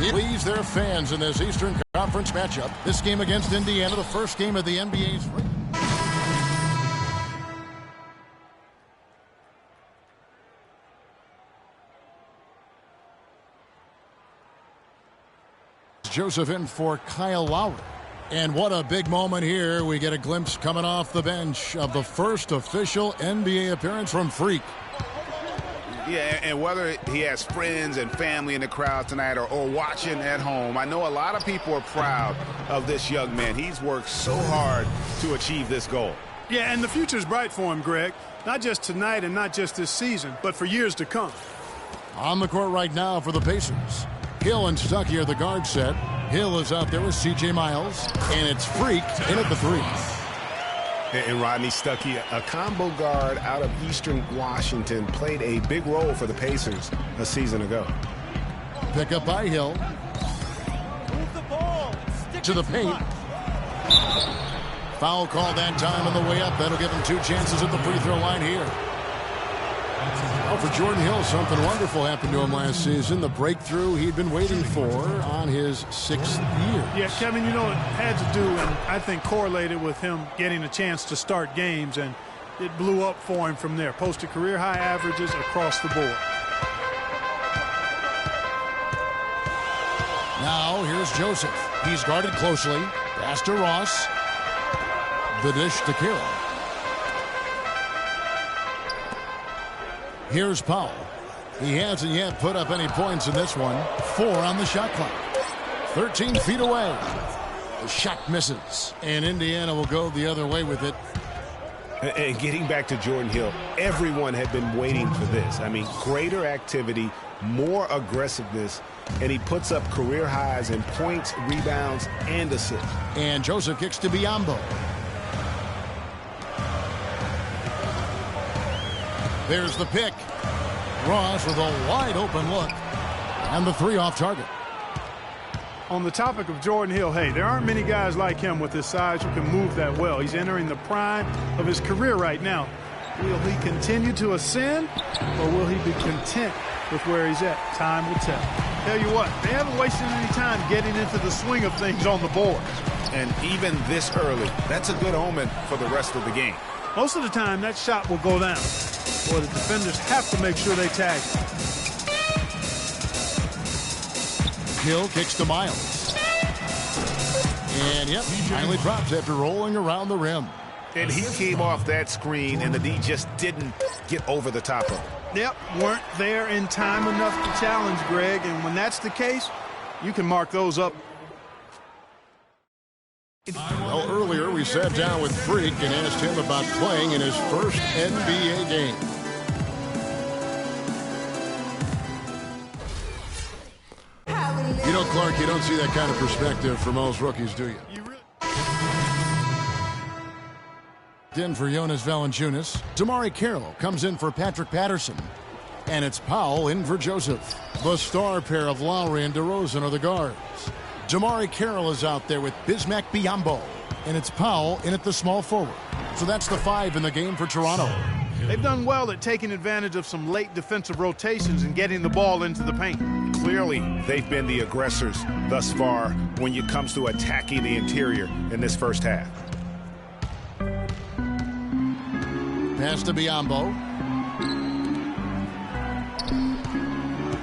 He leads their fans in this Eastern Conference matchup. This game against Indiana, the first game of the NBA's. Joseph in for Kyle Lowry. And what a big moment here. We get a glimpse coming off the bench of the first official NBA appearance from Freak. Yeah, and whether he has friends and family in the crowd tonight or watching at home, I know a lot of people are proud of this young man. He's worked so hard to achieve this goal. Yeah, and the future's bright for him, Greg. Not just tonight and not just this season, but for years to come. On the court right now for the Pacers. Hill and Stuckey are the guard set. Hill is out there with C.J. Miles, and it's Freak in at the three. And Rodney Stuckey, a combo guard out of Eastern Washington, played a big role for the Pacers a season ago. Pick up by Hill. Move the ball. Stick To the paint. Foul call that time on the way up. That'll give him 2 chances at the free throw line here. Well, for Jordan Hill, something wonderful happened to him last season. The breakthrough he'd been waiting for on his 6th year. Yeah, Kevin, you know, it had to do, and I think correlated with him getting a chance to start games, and it blew up for him from there. Posted career-high averages across the board. Now, here's Joseph. He's guarded closely. Pass to Ross. The dish to Carroll. Here's Powell. He hasn't yet put up any points in this one. 4 on the shot clock. 13 feet away. The shot misses. And Indiana will go the other way with it. And getting back to Jordan Hill, everyone had been waiting for this. I mean, greater activity, more aggressiveness, and he puts up career highs in points, rebounds, and assists. And Joseph kicks to Biyombo. There's the pick. Ross with a wide open look. And the 3 off target. On the topic of Jordan Hill, hey, there aren't many guys like him with his size who can move that well. He's entering the prime of his career right now. Will he continue to ascend, or will he be content with where he's at? Time will tell. Tell you what, they haven't wasted any time getting into the swing of things on the boards. And even this early, that's a good omen for the rest of the game. Most of the time, that shot will go down. Boy, the defenders have to make sure they tag him. Hill kicks to Miles. And, yep, he finally drops after rolling around the rim. And he came off that screen, and the D just didn't get over the top of it. Yep, weren't there in time enough to challenge, Greg. And when that's the case, you can mark those up. Well, earlier we sat down with Freak and asked him about playing in his first NBA game. You know, Clark, you don't see that kind of perspective for most rookies, do you? In for Jonas Valanciunas. Damari Carroll comes in for Patrick Patterson. And it's Powell in for Joseph. The star pair of Lowry and DeRozan are the guards. Damari Carroll is out there with Bismack Biyombo. And it's Powell in at the small forward. So that's the 5 in the game for Toronto. They've done well at taking advantage of some late defensive rotations and getting the ball into the paint. Clearly, they've been the aggressors thus far when it comes to attacking the interior in this first half. Pass to Biyombo.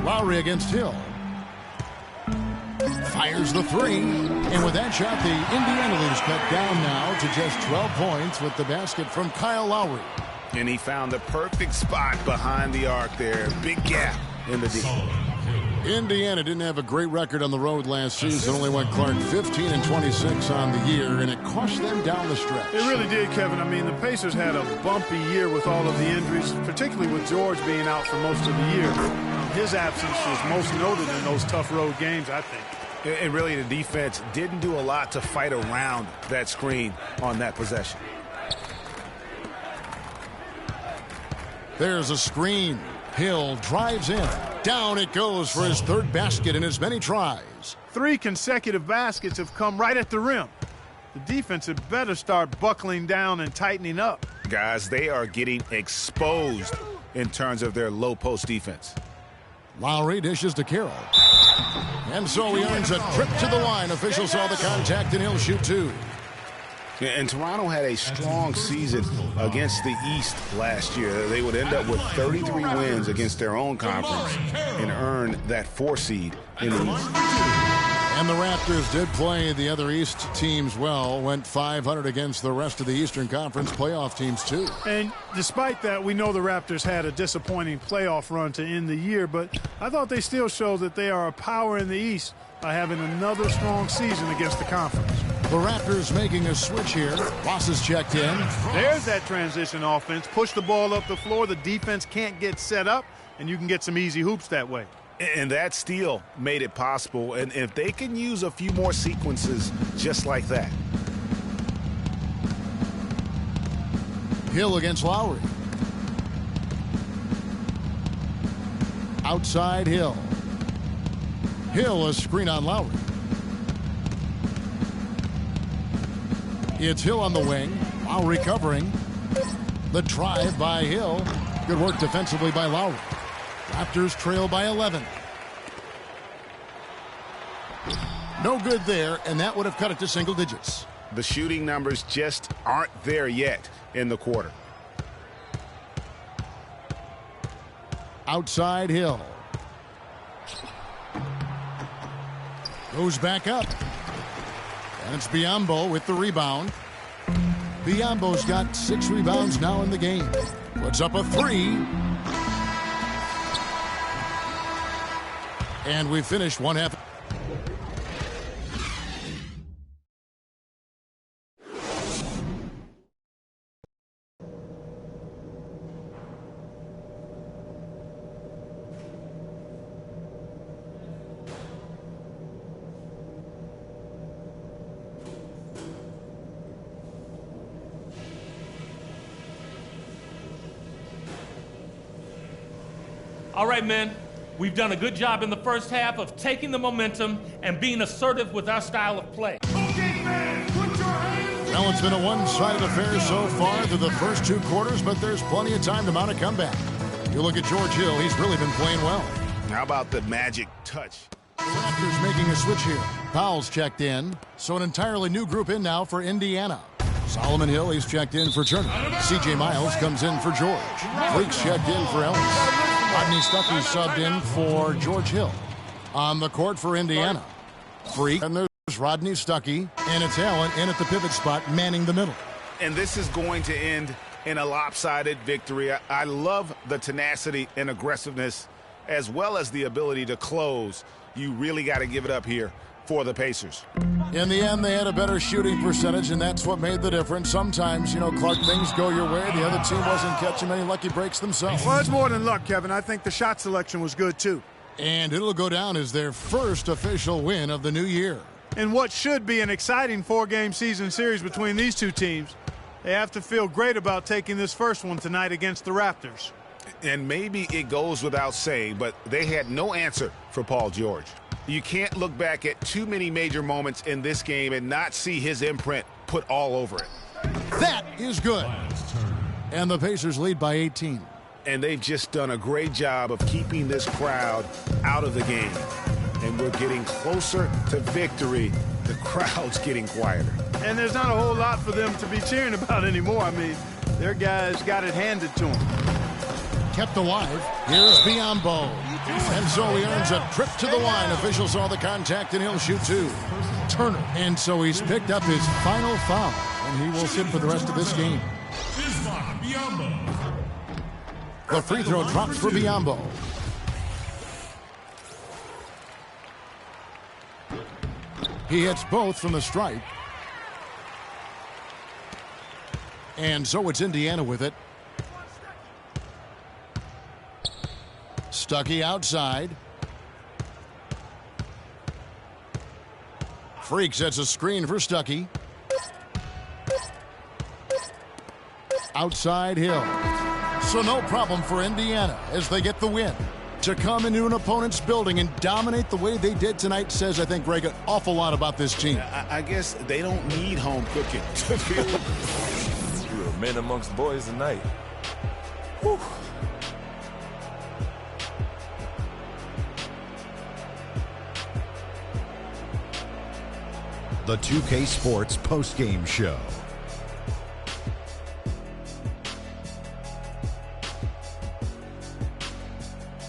Lowry against Hill. Fires the 3. And with that shot, the Indiana lead is cut down now to just 12 points with the basket from Kyle Lowry. And he found the perfect spot behind the arc there. Big gap in the D. Indiana didn't have a great record on the road last season. Only went, Clark, 15-26 on the year, and it cost them down the stretch. It really did, Kevin. I mean, the Pacers had a bumpy year with all of the injuries, particularly with George being out for most of the year. His absence was most noted in those tough road games, I think. And really, the defense didn't do a lot to fight around that screen on that possession. There's a screen. Hill drives in. Down it goes for his 3rd basket in as many tries. 3 consecutive baskets have come right at the rim. The defense had better start buckling down and tightening up. Guys, they are getting exposed in terms of their low post defense. Lowry dishes to Carroll. And so he earns a trip to the line. Officials saw the contact, and he'll shoot 2. And Toronto had a strong season against the East last year. They would end up with 33 wins against their own conference and earn that 4 seed in the East. And the Raptors did play the other East teams well, went 500 against the rest of the Eastern Conference playoff teams, too. And despite that, we know the Raptors had a disappointing playoff run to end the year, but I thought they still showed that they are a power in the East by having another strong season against the conference. The Raptors making a switch here. Ross is checked in. There's that transition offense. Push the ball up the floor. The defense can't get set up, and you can get some easy hoops that way. And that steal made it possible. And if they can use a few more sequences just like that. Hill against Lowry. Outside Hill. Hill, a screen on Lowry. It's Hill on the wing. Lowry covering. The drive by Hill. Good work defensively by Lowry. Raptors trail by 11. No good there, and that would have cut it to single digits. The shooting numbers just aren't there yet in the quarter. Outside Hill. Goes back up. And it's Biyombo with the rebound. Biyombo's got 6 rebounds now in the game. Puts up a 3. And we finished one half. All right, men. We've done a good job in the first half of taking the momentum and being assertive with our style of play. Well, it's been a one-sided affair so far through the first 2 quarters, but there's plenty of time to mount a comeback. You look at George Hill, he's really been playing well. How about the magic touch? The Raptors making a switch here. Powell's checked in, so an entirely new group in now for Indiana. Solomon Hill, he's checked in for Turner. C.J. Miles comes in for George. Freak's checked in for Ellis. Rodney Stuckey subbed in for George Hill. On the court for Indiana. Freak, and there's Rodney Stuckey, and it's Allen in at the pivot spot, manning the middle. And this is going to end in a lopsided victory. I love the tenacity and aggressiveness as well as the ability to close. You really got to give it up here for the Pacers. In the end, they had a better shooting percentage, and that's what made the difference. Sometimes, Clark, things go your way. The other team wasn't catching many lucky breaks themselves. Well, it's more than luck, Kevin. I think the shot selection was good, too. And it'll go down as their first official win of the new year. In what should be an exciting 4-game season series between these two teams, they have to feel great about taking this first one tonight against the Raptors. And maybe it goes without saying, but they had no answer for Paul George. You can't look back at too many major moments in this game and not see his imprint put all over it. That is good. And the Pacers lead by 18. And they've just done a great job of keeping this crowd out of the game. And we're getting closer to victory. The crowd's getting quieter. And there's not a whole lot for them to be cheering about anymore. I mean, their guys got it handed to them. Kept alive. Here's Biyombo. And so he earns a trip to the line. Officials saw the contact, and he'll shoot 2. Turner. And so he's picked up his final foul, and he will sit for the rest of this game. The free throw drops for Biyombo. He hits both from the stripe. And so it's Indiana with it. Stuckey outside. Freak sets a screen for Stuckey. Outside Hill. So no problem for Indiana as they get the win. To come into an opponent's building and dominate the way they did tonight says, I think, Greg, an awful lot about this team. I guess they don't need home cooking to feel. You're a man amongst boys tonight. the 2K Sports postgame show.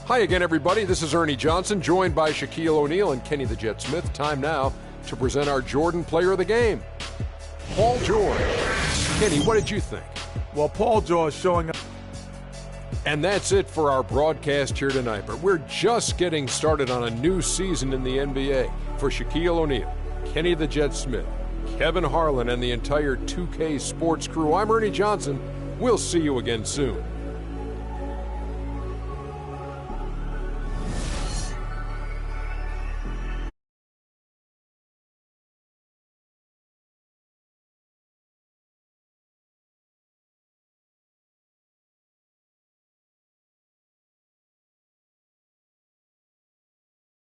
Hi again, everybody. This is Ernie Johnson, joined by Shaquille O'Neal and Kenny the Jet Smith. Time now to present our Jordan Player of the Game, Paul George. Kenny, what did you think? Well, Paul George showing up. And that's it for our broadcast here tonight. But we're just getting started on a new season in the NBA. For Shaquille O'Neal, Kenny the Jet Smith, Kevin Harlan, and the entire 2K Sports crew, I'm Ernie Johnson. We'll see you again soon.